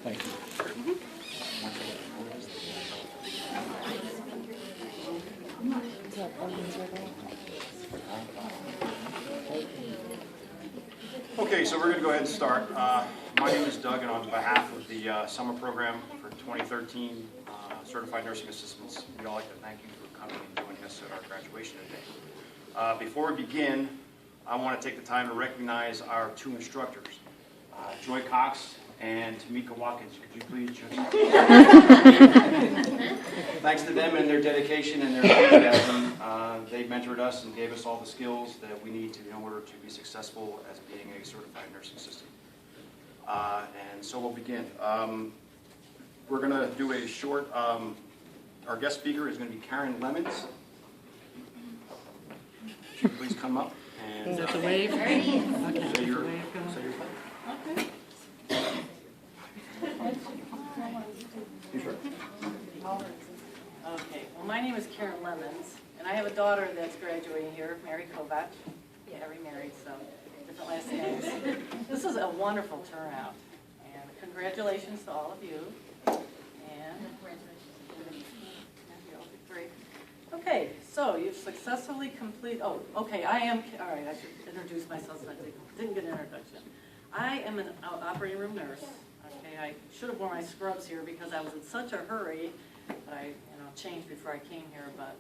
Thank you. Okay, so we're going to go ahead and start. My name is Doug, and on behalf of the summer program for 2013 Certified Nursing Assistants, we'd all like to thank you for coming and joining us at our graduation today. Before we begin, I want to take the time to recognize our two instructors, Joy Cox and Tamika Watkins. Could you please just... Thanks to them and their dedication and their enthusiasm, they mentored us and gave us all the skills that we need to in order to be successful as being a certified nursing assistant. And so we'll begin. We're going to do a short, our guest speaker is going to be Karen Lemons. Could you please come up and Is that the wave? Okay. say your Wave going. say your thing. Okay. You sure? Okay, well, my name is Karen Lemons, and I have a daughter that's graduating here, Mary Kovach. Yeah, remarried, so different last names. This is a wonderful turnout, and congratulations to all of you. And great. Okay, so you've successfully completed. Oh, okay. All right. I should introduce myself. So I didn't get an introduction. I am an operating room nurse. Okay, I should have worn my scrubs here because I was in such a hurry. But I, changed before I came here. But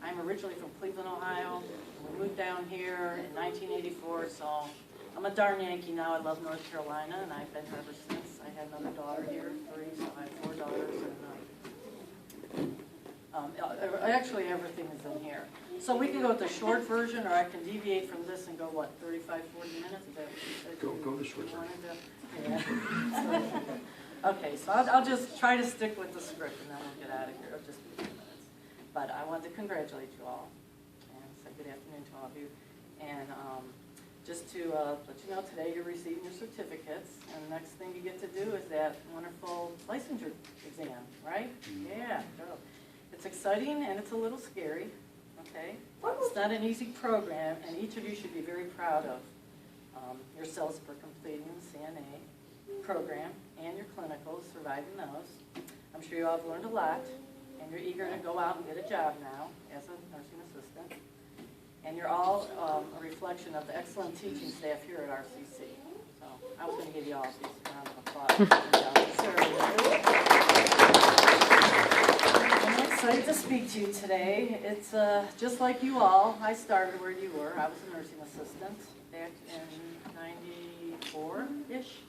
I'm originally from Cleveland, Ohio. We moved down here in 1984, so I'm a darn Yankee now. I love North Carolina, and I've been here ever since. I had another daughter here, 3, so I have 4 daughters. And actually, everything is in here. So we can go with the short version, or I can deviate from this and go, what, 35, 40 minutes? Is that what you said? Go the short version. Yeah. Okay, so I'll just try to stick with the script, and then we'll get out of here. It'll just be 2 minutes. But I want to congratulate you all, and say good afternoon to all of you. And just to let you know, today you're receiving your certificates, and the next thing you get to do is that wonderful licensure exam, right? Yeah, go. It's exciting, and it's a little scary, okay? It's not an easy program, and each of you should be very proud of yourselves for completing the CNA program and your clinicals, surviving those. I'm sure you all have learned a lot, and you're eager to go out and get a job now as a nursing assistant. And you're all a reflection of the excellent teaching staff here at RCC. So I was going to give you all these round of applause. I'm excited to speak to you today. It's just like you all. I started where you were. I was a nursing assistant back in 94-ish.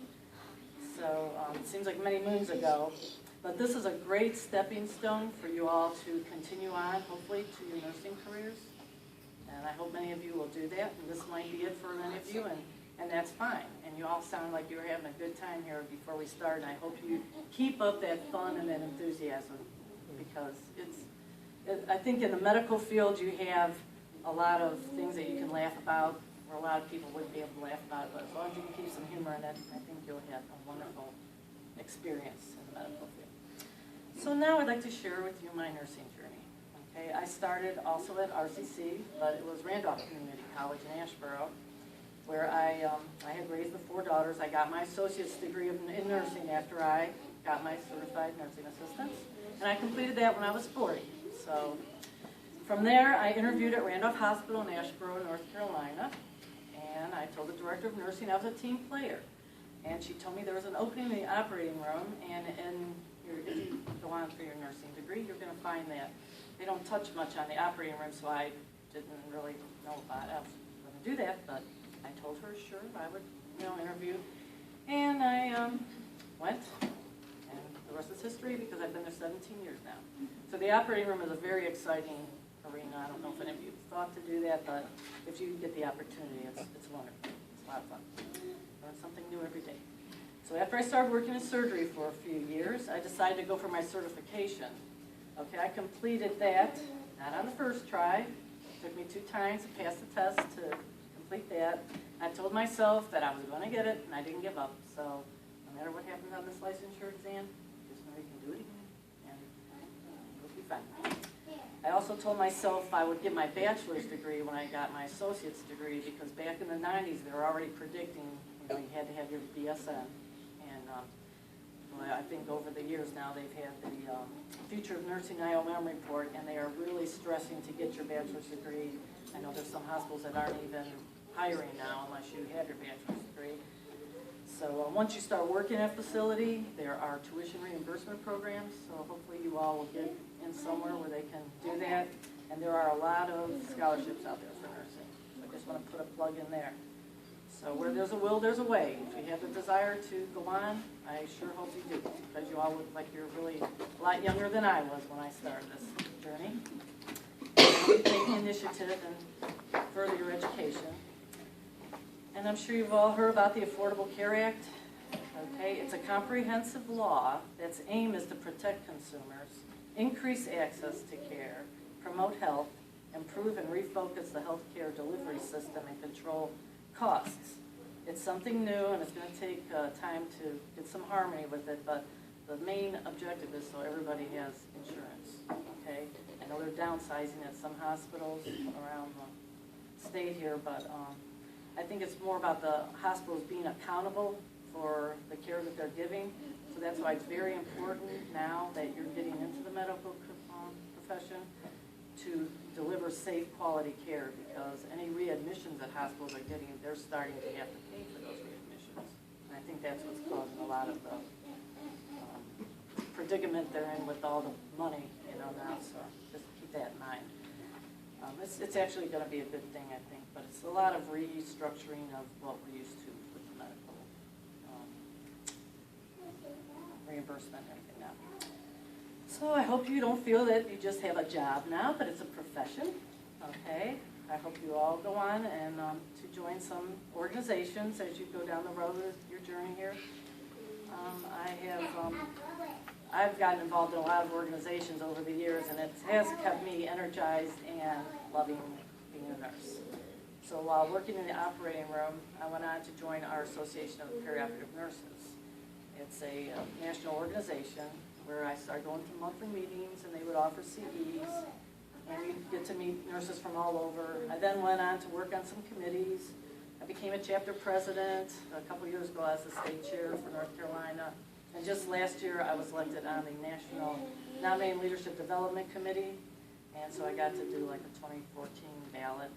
So it seems like many moons ago. But this is a great stepping stone for you all to continue on, hopefully, to your nursing careers. And I hope many of you will do that. And this might be it for many of you, and that's fine. And you all sound like you were having a good time here before we start. And I hope you keep up that fun and that enthusiasm, because I think in the medical field you have a lot of things that you can laugh about, or a lot of people wouldn't be able to laugh about it. But as long as you can keep some humor in it, I think you'll have a wonderful experience in the medical field. So now I'd like to share with you my nursing journey. Okay, I started also at RCC, but it was Randolph Community College in Asheboro, where I had raised the 4 daughters. I got my associate's degree in nursing after I got my certified nursing assistance, and I completed that when I was 40. So from there, I interviewed at Randolph Hospital in Asheboro, North Carolina, and I told the director of nursing I was a team player. And she told me there was an opening in the operating room, and if you go on for your nursing degree, you're going to find that they don't touch much on the operating room, so I didn't really know about it. I was going to do that, but I told her, sure, I would, interview. And I went, and the rest is history, because I've been there 17 years now. So the operating room is a very exciting arena. I don't know if any of you thought to do that, but if you get the opportunity, it's wonderful. It's a lot of fun. Learn something new every day. So after I started working in surgery for a few years, I decided to go for my certification. Okay, I completed that, not on the first try. It took me 2 times to pass the test to complete that. I told myself that I was going to get it, and I didn't give up. So no matter what happens on this licensure exam, just know you can do it again, and it'll be fine. I also told myself I would get my bachelor's degree when I got my associate's degree, because back in the 90s, they were already predicting, you had to have your BSN. And well, I think over the years now, they've had the Future of Nursing IOM report, and they are really stressing to get your bachelor's degree. I know there's some hospitals that aren't even hiring now unless you have your bachelor's degree. So once you start working at a facility, there are tuition reimbursement programs, so hopefully you all will get in somewhere where they can do that. And there are a lot of scholarships out there for nursing. So I just want to put a plug in there. So where there's a will, there's a way. If you have the desire to go on, I sure hope you do, because you all look like you're really a lot younger than I was when I started this journey. You take the initiative and further your education. And I'm sure you've all heard about the Affordable Care Act. Okay, it's a comprehensive law that's aim is to protect consumers, increase access to care, promote health, improve and refocus the healthcare delivery system, and control costs. It's something new, and it's going to take time to get some harmony with it, but the main objective is so everybody has insurance. Okay, I know they're downsizing at some hospitals around the state here, but I think it's more about the hospitals being accountable for the care that they're giving. So that's why it's very important now that you're getting into the medical profession to deliver safe, quality care, because any readmissions that hospitals are getting, they're starting to have to pay for those readmissions. And I think that's what's causing a lot of the predicament they're in with all the money, now. So just keep that in mind. It's actually going to be a good thing, I think, but it's a lot of restructuring of what we're used to with the medical reimbursement and everything now. So I hope you don't feel that you just have a job now, but it's a profession, okay? I hope you all go on and to join some organizations as you go down the road with your journey here. I've gotten involved in a lot of organizations over the years, and it has kept me energized and loving being a nurse. So while working in the operating room, I went on to join our Association of Perioperative Nurses. It's a national organization where I started going to monthly meetings, and they would offer CEs, and you get to meet nurses from all over. I then went on to work on some committees. I became a chapter president a couple years ago as the state chair for North Carolina. And just last year, I was elected on the National Nominating Leadership Development Committee. And so I got to do like a 2014 ballot,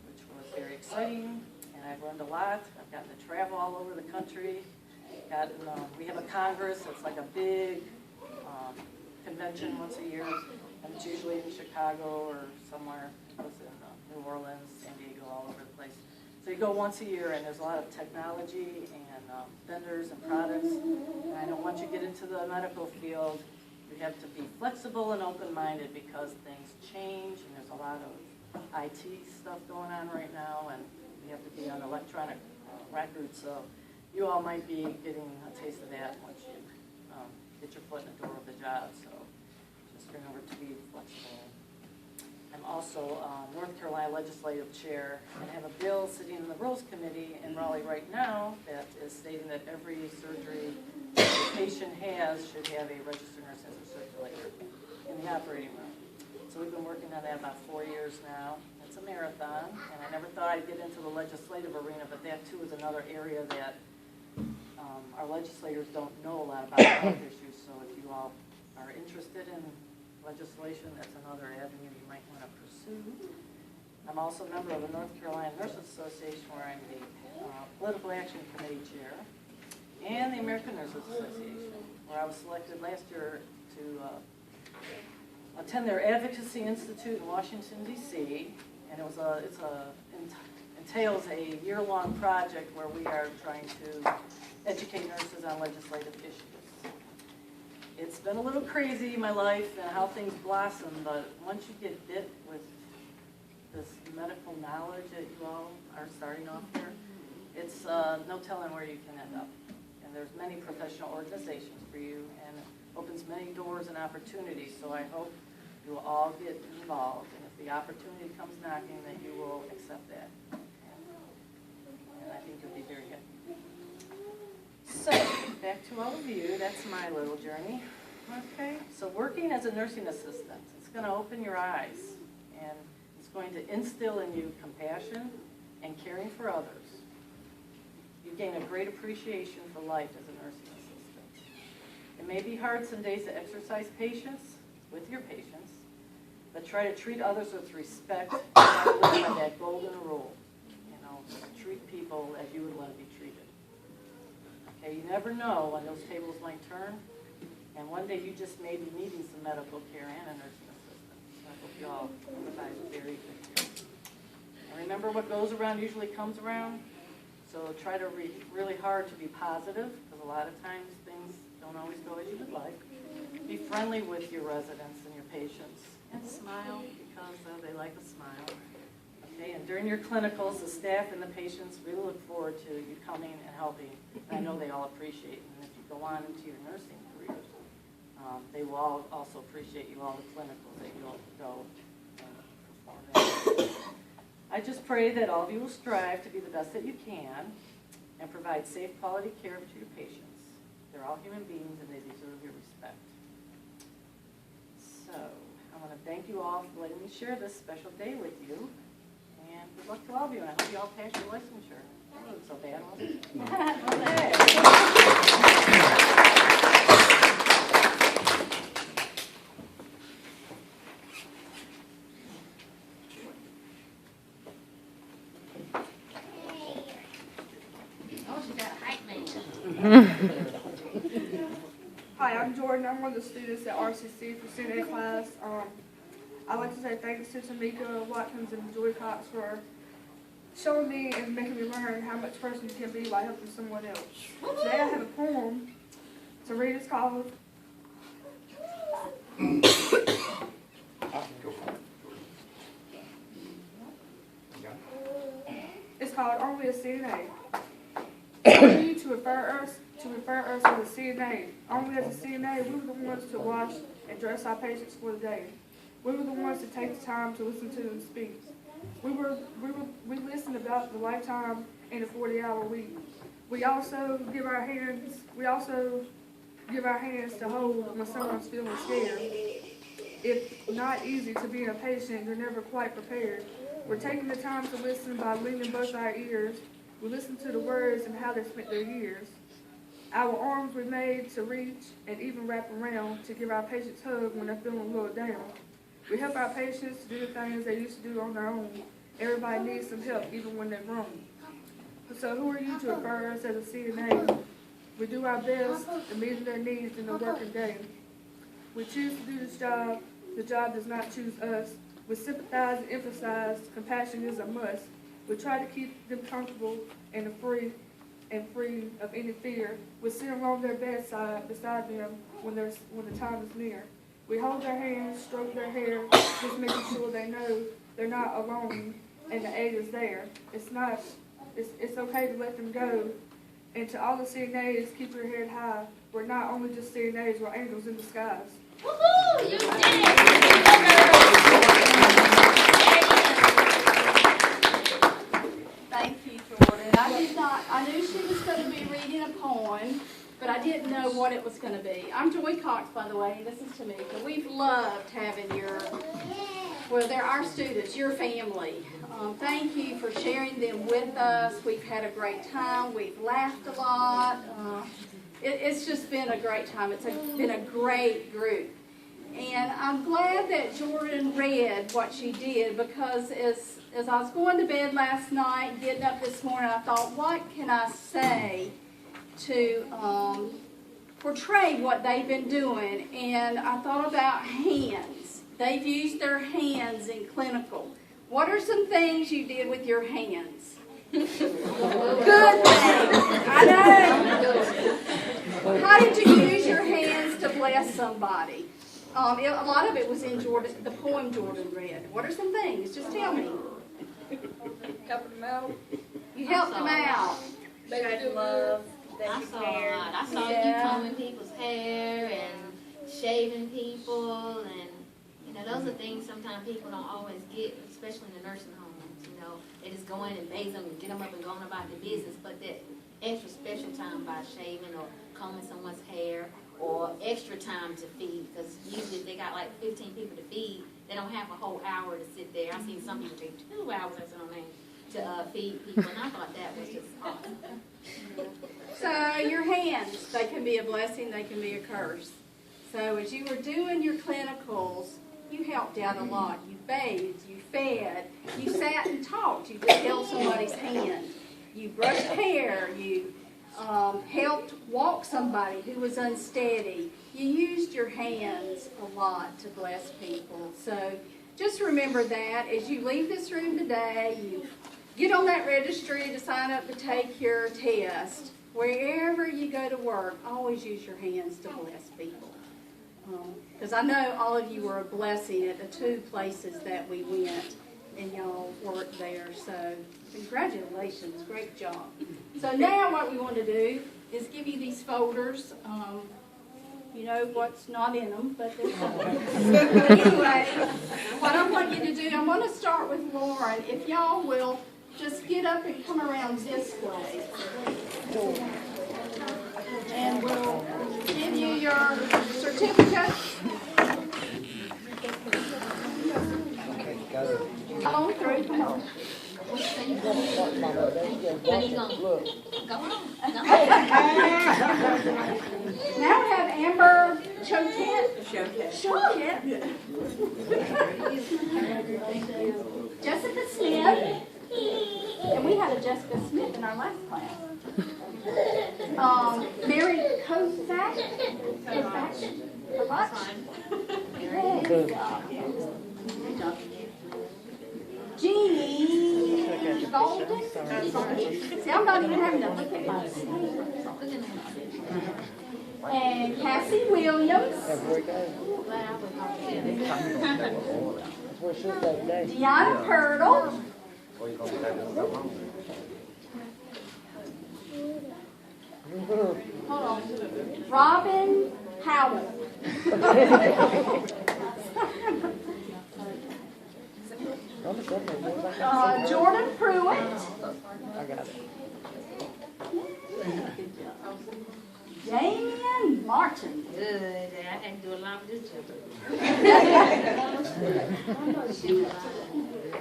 which was very exciting. And I've learned a lot. I've gotten to travel all over the country. We have a Congress. It's like a big convention once a year. And it's usually in Chicago or somewhere. It goes in New Orleans, San Diego, all over the place. So you go once a year, and there's a lot of technology and vendors and products. And I know once you get into the medical field, you have to be flexible and open-minded because things change, and there's a lot of IT stuff going on right now, and you have to be on electronic records. So you all might be getting a taste of that once you get your foot in the door of the job. So just remember to be flexible. I'm also North Carolina Legislative Chair and have a bill sitting in the Rules Committee in Raleigh right now that is stating that every surgery the patient has should have a registered nurse as a circulator in the operating room. So we've been working on that about 4 years now. It's a marathon, and I never thought I'd get into the legislative arena, but that too is another area that our legislators don't know a lot about health issues. So if you all are interested in legislation, that's another avenue you might want to pursue. I'm also a member of the North Carolina Nurses Association, where I'm the Political Action Committee Chair, and the American Nurses Association, where I was selected last year to attend their Advocacy Institute in Washington, D.C., and it entails a year-long project where we are trying to educate nurses on legislative issues. It's been a little crazy, my life, and how things blossom, but once you get bit with this medical knowledge that you all are starting off here, it's no telling where you can end up. And there's many professional organizations for you, and it opens many doors and opportunities, so I hope you will all get involved, and if the opportunity comes knocking, that you will accept that. And I think you'll be very happy. So, back to all of you, that's my little journey. Okay, so working as a nursing assistant, it's going to open your eyes, and it's going to instill in you compassion and caring for others. You gain a great appreciation for life as a nursing assistant. It may be hard some days to exercise patience with your patients, but try to treat others with respect and live by that golden rule. You know, treat people as you would want to be treated. Okay, you never know when those tables might turn, and one day you just may be needing some medical care and a nursing assistant. So I hope you all provide very good care. And remember, what goes around usually comes around. So try to really hard to be positive, because a lot of times things don't always go as you would like. Be friendly with your residents and your patients, and smile, because they like a smile. Okay, and during your clinicals, the staff and the patients really look forward to you coming and helping. And I know they all appreciate it. And if you go on into your nursing careers, they will all also appreciate you, all the clinicals that you'll go and perform. I just pray that all of you will strive to be the best that you can and provide safe, quality care to your patients. They're all human beings and they deserve your respect. So, I want to thank you all for letting me share this special day with you. And good luck to all of you, and I hope you all pass your licensure. That wasn't so bad, was it? Hi, I'm Jordan. I'm one of the students at RCC for CNA class. I'd like to say thanks to Tamika Watkins and Joy Cox for showing me and making me learn how much person you can be by helping someone else. Today I have a poem to read. It's called Only a CNA. We need to refer us as a CNA. Only as a CNA, we were the ones to wash and dress our patients for the day. We were the ones to take the time to listen to them speak. We listened about the lifetime and the 40-hour week. We also give our hands to hold when someone's feeling scared. It's not easy to be a patient. You're never quite prepared. We're taking the time to listen by leaning both our ears. We listen to the words and how they spent their years. Our arms were made to reach and even wrap around to give our patients a hug when they're feeling a little down. We help our patients to do the things they used to do on their own. Everybody needs some help, even when they're grown. So who are you to refer us as a CNA? We do our best to meet their needs in the working day. We choose to do this job. The job does not choose us. We sympathize and emphasize. Compassion is a must. We try to keep them comfortable and free of any fear. We sit along their bedside beside them when the time is near. We hold their hands, stroke their hair, just making sure they know they're not alone and the aid is there. It's okay to let them go. And to all the CNAs, keep your head high. We're not only just CNAs, we're angels in disguise. Woohoo! You did it! Thank you, Jordan. I knew she was going to be reading a poem, but I didn't know what it was going to be. I'm Joy Cox, by the way, and this is Tamika. We've loved having they're our students, your family. Thank you for sharing them with us. We've had a great time. We've laughed a lot. It's just been a great time. It's been a great group. And I'm glad that Jordan read what she did, because as I was going to bed last night, getting up this morning, I thought, what can I say to portray what they've been doing? And I thought about hands. They've used their hands in clinical. What are some things you did with your hands? Good things. I know. How did you use your hands to bless somebody? A lot of it was in the poem Jordan read. What are some things? Just tell me. Helping them out. You helped them out. They do love. I saw a lot. I saw you combing people's hair and shaving people, and those are things sometimes people don't always get, especially in the nursing homes. They just go in and bathe them and get them up and go on about their business, but that extra special time by shaving or combing someone's hair or extra time to feed, because usually if they got like 15 people to feed, they don't have a whole hour to sit there. I've seen some people take 2 hours or something to feed people, and I thought that was just awesome. So your hands, they can be a blessing, they can be a curse. So as you were doing your clinicals, you helped out a lot. You bathed, you fed, you sat and talked, you just held somebody's hand. You brushed hair, you helped walk somebody who was unsteady. You used your hands a lot to bless people. So just remember that as you leave this room today, you get on that registry to sign up to take your test. Wherever you go to work, always use your hands to bless people. Because I know all of you were a blessing at the 2 places that we went, and y'all worked there. So congratulations, great job. So now what we want to do is give you these folders. You know what's not in them, but they're folders. But anyway, what I want you to do, I'm going to start with Lauren. If y'all will just get up and come around this way. And we'll give you your certificate. Come on through, come on. Now we have Amber Choquette. Jessica Smith. And we had a Jessica Smith in our last class. Mary Kozak. Jeannie Golden. See, I'm not even having to look at my and Cassie Williams. Deanna Purtle. Hold on. Robin Howell. Jordan Pruitt. I got it. Damian Martin. Good, I can do a lot of this job.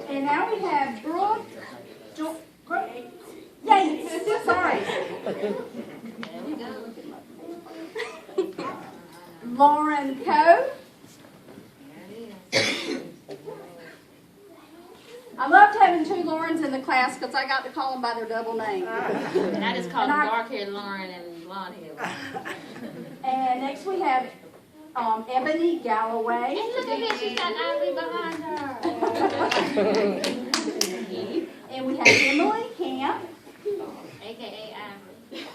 And now we have Brooke Yates. Sorry. There we go. Lauren Coe. There it is. I loved having 2 Laurens in the class because I got to call them by their double name. And I just call them dark-haired Lauren and blonde-haired Lauren. And next we have Ebony Galloway. And look at here, she's got Ivy behind her. And we have Emily Camp. AKA Ivy.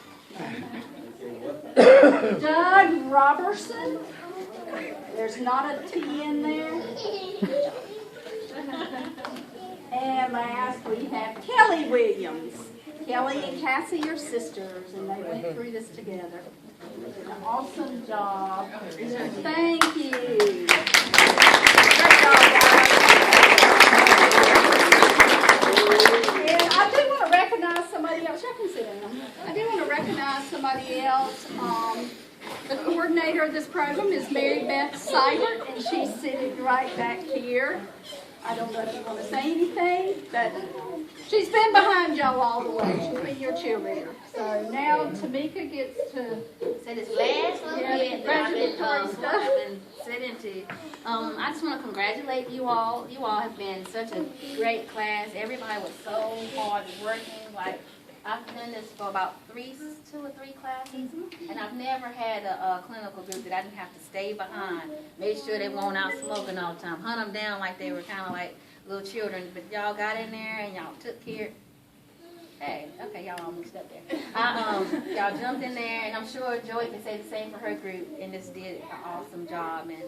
Doug Robertson. There's not a T in there. And last we have Kelly Williams. Kelly and Cassie are sisters, and they went through this together. Did an awesome job. Thank you. Great job, guys. And I do want to recognize somebody else. Y'all can sit down. I do want to recognize somebody else. The coordinator of this program is Mary Beth Seibert, and she's sitting right back here. I don't know if you want to say anything, but she's been behind y'all all the way. She's been your cheerleader. So now Tamika gets to So this last little bit that I've been sitting to, I just want to congratulate you all. You all have been such a great class. Everybody was so hard working. Like, I've done this for about 2 or 3 classes, and I've never had a clinical group that I didn't have to stay behind, make sure they weren't out smoking all the time, hunt them down like they were kind of like little children. But y'all got in there and y'all took care. Hey, okay, y'all all mixed up there. Y'all jumped in there, and I'm sure Joy can say the same for her group, and just did an awesome job. And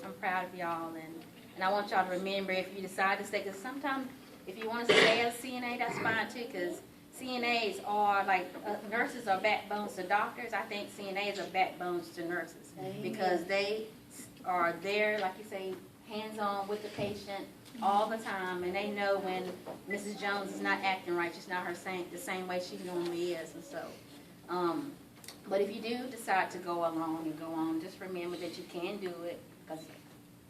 I'm proud of y'all, and I want y'all to remember, if you decide to stay, because sometimes if you want to stay as a CNA, that's fine too, because CNAs are like, nurses are backbones to doctors. I think CNAs are backbones to nurses, because they are there, like you say, hands-on with the patient all the time, and they know when Mrs. Jones is not acting right. She's not the same way she normally is. And so But if you do decide to go along and go on, just remember that you can do it, because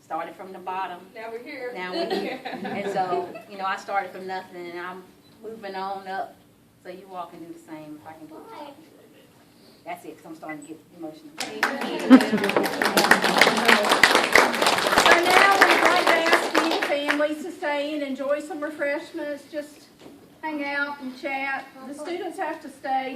started from the bottom, Now we're here. now we're here. And so, you know, I started from nothing and I'm moving on up, so you all can do the same if I can do it. That's it, because I'm starting to get emotional. So now we'd like to ask you families to stay and enjoy some refreshments, just hang out and chat. The students have to stay.